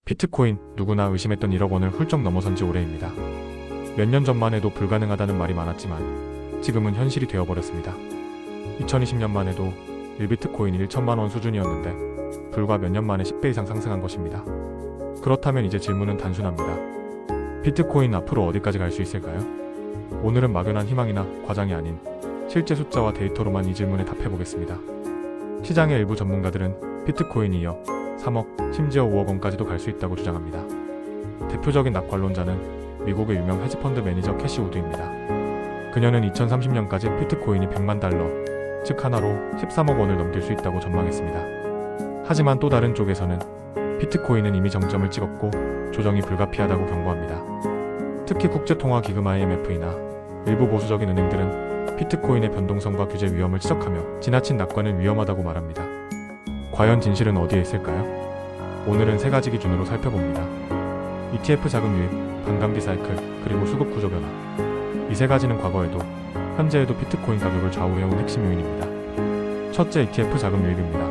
비트코인, 누구나 의심했던 1억 원을 훌쩍 넘어선 지 오래입니다. 몇 년 전만 해도 불가능하다는 말이 많았지만 지금은 현실이 되어버렸습니다. 2020년만 해도 1비트코인이 1천만 원 수준이었는데 불과 몇 년 만에 10배 이상 상승한 것입니다. 그렇다면 이제 질문은 단순합니다. 비트코인 앞으로 어디까지 갈 수 있을까요? 오늘은 막연한 희망이나 과장이 아닌 실제 숫자와 데이터로만 이 질문에 답해보겠습니다. 시장의 일부 전문가들은 비트코인이 이어 3억, 심지어 5억 원까지도 갈 수 있다고 주장합니다. 대표적인 낙관론자는 미국의 유명 헤지펀드 매니저 캐시 우드입니다. 그녀는 2030년까지 비트코인이 100만 달러, 즉 하나로 13억 원을 넘길 수 있다고 전망했습니다. 하지만 또 다른 쪽에서는 비트코인은 이미 정점을 찍었고 조정이 불가피하다고 경고합니다. 특히 국제통화기금 IMF이나 일부 보수적인 은행들은 비트코인의 변동성과 규제 위험을 지적하며 지나친 낙관은 위험하다고 말합니다. 과연 진실은 어디에 있을까요? 오늘은 세 가지 기준으로 살펴봅니다. ETF 자금 유입, 반감기 사이클, 그리고 수급 구조 변화. 이 세 가지는 과거에도 현재에도 비트코인 가격을 좌우해온 핵심 요인입니다. 첫째, ETF 자금 유입입니다.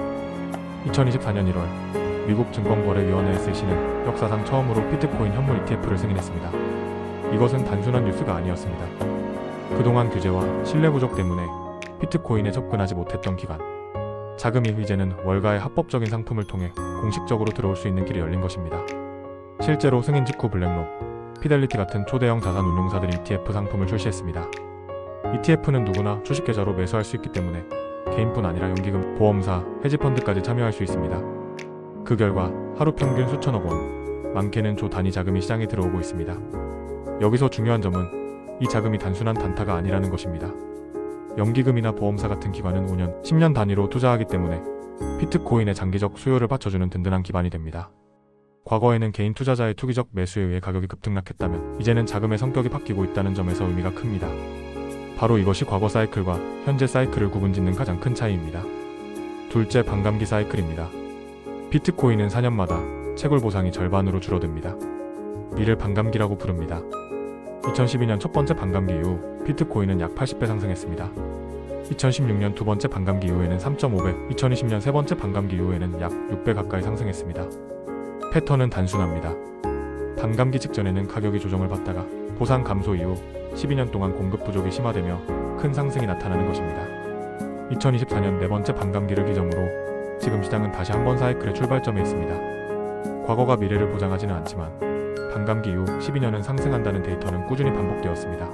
2024년 1월 미국 증권거래위원회 SEC는 역사상 처음으로 비트코인 현물 ETF를 승인했습니다. 이것은 단순한 뉴스가 아니었습니다. 그동안 규제와 신뢰 부족 때문에 비트코인에 접근하지 못했던 기관, 자금이 이제는 월가의 합법적인 상품을 통해 공식적으로 들어올 수 있는 길이 열린 것입니다. 실제로 승인 직후 블랙록, 피델리티 같은 초대형 자산 운용사들이 ETF 상품을 출시했습니다. ETF는 누구나 주식계좌로 매수할 수 있기 때문에 개인뿐 아니라 연기금, 보험사, 헤지펀드까지 참여할 수 있습니다. 그 결과 하루 평균 수천억 원, 많게는 조 단위 자금이 시장에 들어오고 있습니다. 여기서 중요한 점은 이 자금이 단순한 단타가 아니라는 것입니다. 연기금이나 보험사 같은 기관은 5년, 10년 단위로 투자하기 때문에 비트코인의 장기적 수요를 받쳐주는 든든한 기반이 됩니다. 과거에는 개인 투자자의 투기적 매수에 의해 가격이 급등락했다면 이제는 자금의 성격이 바뀌고 있다는 점에서 의미가 큽니다. 바로 이것이 과거 사이클과 현재 사이클을 구분짓는 가장 큰 차이입니다. 둘째, 반감기 사이클입니다. 비트코인은 4년마다 채굴 보상이 절반으로 줄어듭니다. 이를 반감기라고 부릅니다. 2012년 첫 번째 반감기 이후 비트코인은 약 80배 상승했습니다. 2016년 두 번째 반감기 이후에는 3.5배, 2020년 세 번째 반감기 이후에는 약 6배 가까이 상승했습니다. 패턴은 단순합니다. 반감기 직전에는 가격이 조정을 받다가 보상 감소 이후 12년 동안 공급 부족이 심화되며 큰 상승이 나타나는 것입니다. 2024년 네 번째 반감기를 기점으로 지금 시장은 다시 한번 사이클의 출발점에 있습니다. 과거가 미래를 보장하지는 않지만 반감기 이후 12년은 상승한다는 데이터는 꾸준히 반복되었습니다.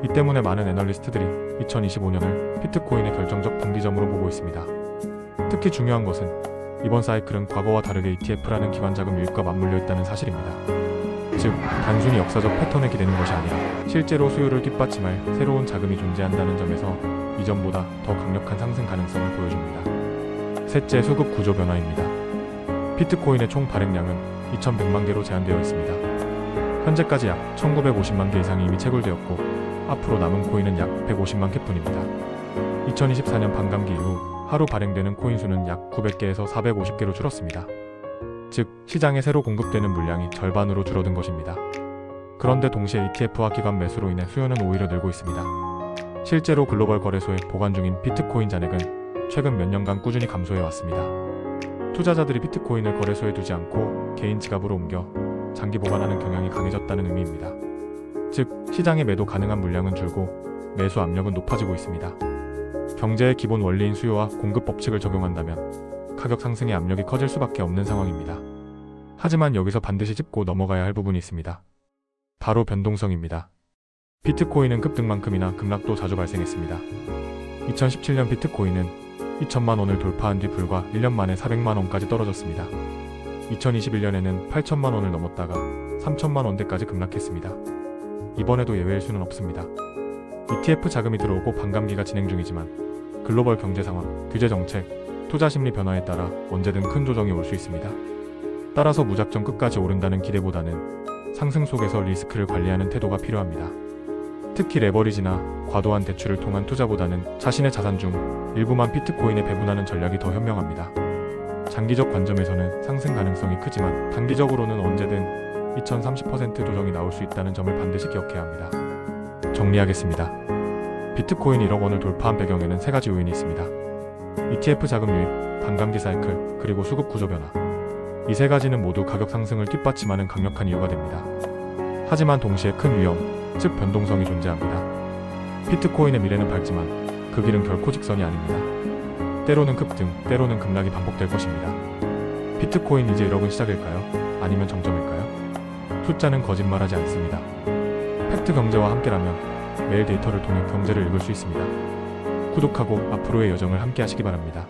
이 때문에 많은 애널리스트들이 2025년을 비트코인의 결정적 분기점으로 보고 있습니다. 특히 중요한 것은 이번 사이클은 과거와 다르게 ETF라는 기관 자금 유입과 맞물려 있다는 사실입니다. 즉, 단순히 역사적 패턴에 기대는 것이 아니라 실제로 수요를 뒷받침할 새로운 자금이 존재한다는 점에서 이전보다 더 강력한 상승 가능성을 보여줍니다. 셋째, 수급 구조 변화입니다. 비트코인의 총 발행량은 2100만 개로 제한되어 있습니다. 현재까지 약 1950만 개 이상이 이미 채굴되었고 앞으로 남은 코인은 약 150만 개뿐입니다. 2024년 반감기 이후 하루 발행되는 코인 수는 약 900개에서 450개로 줄었습니다. 즉, 시장에 새로 공급되는 물량이 절반으로 줄어든 것입니다. 그런데 동시에 ETF와 기관 매수로 인해 수요는 오히려 늘고 있습니다. 실제로 글로벌 거래소에 보관 중인 비트코인 잔액은 최근 몇 년간 꾸준히 감소해 왔습니다. 투자자들이 비트코인을 거래소에 두지 않고 개인 지갑으로 옮겨 장기 보관하는 경향이 강해졌다는 의미입니다. 즉, 시장에 매도 가능한 물량은 줄고 매수 압력은 높아지고 있습니다. 경제의 기본 원리인 수요와 공급 법칙을 적용한다면 가격 상승의 압력이 커질 수밖에 없는 상황입니다. 하지만 여기서 반드시 짚고 넘어가야 할 부분이 있습니다. 바로 변동성입니다. 비트코인은 급등만큼이나 급락도 자주 발생했습니다. 2017년 비트코인은 2천만 원을 돌파한 뒤 불과 1년 만에 400만 원까지 떨어졌습니다. 2021년에는 8천만 원을 넘었다가 3천만 원대까지 급락했습니다. 이번에도 예외일 수는 없습니다. ETF 자금이 들어오고 반감기가 진행 중이지만 글로벌 경제 상황, 규제 정책, 투자 심리 변화에 따라 언제든 큰 조정이 올 수 있습니다. 따라서 무작정 끝까지 오른다는 기대보다는 상승 속에서 리스크를 관리하는 태도가 필요합니다. 특히 레버리지나 과도한 대출을 통한 투자보다는 자신의 자산 중 일부만 비트코인에 배분하는 전략이 더 현명합니다. 장기적 관점에서는 상승 가능성이 크지만 단기적으로는 언제든 2030% 조정이 나올 수 있다는 점을 반드시 기억해야 합니다. 정리하겠습니다. 비트코인 1억 원을 돌파한 배경에는 세 가지 요인이 있습니다. ETF 자금 유입, 반감기 사이클, 그리고 수급 구조 변화. 이 세 가지는 모두 가격 상승을 뒷받침하는 강력한 이유가 됩니다. 하지만 동시에 큰 위험, 즉 변동성이 존재합니다. 비트코인의 미래는 밝지만 그 길은 결코 직선이 아닙니다. 때로는 급등, 때로는 급락이 반복될 것입니다. 비트코인 이제 1억은 시작일까요? 아니면 정점일까요? 숫자는 거짓말하지 않습니다. 팩트 경제와 함께라면 매일 데이터를 통해 경제를 읽을 수 있습니다. 구독하고 앞으로의 여정을 함께 하시기 바랍니다.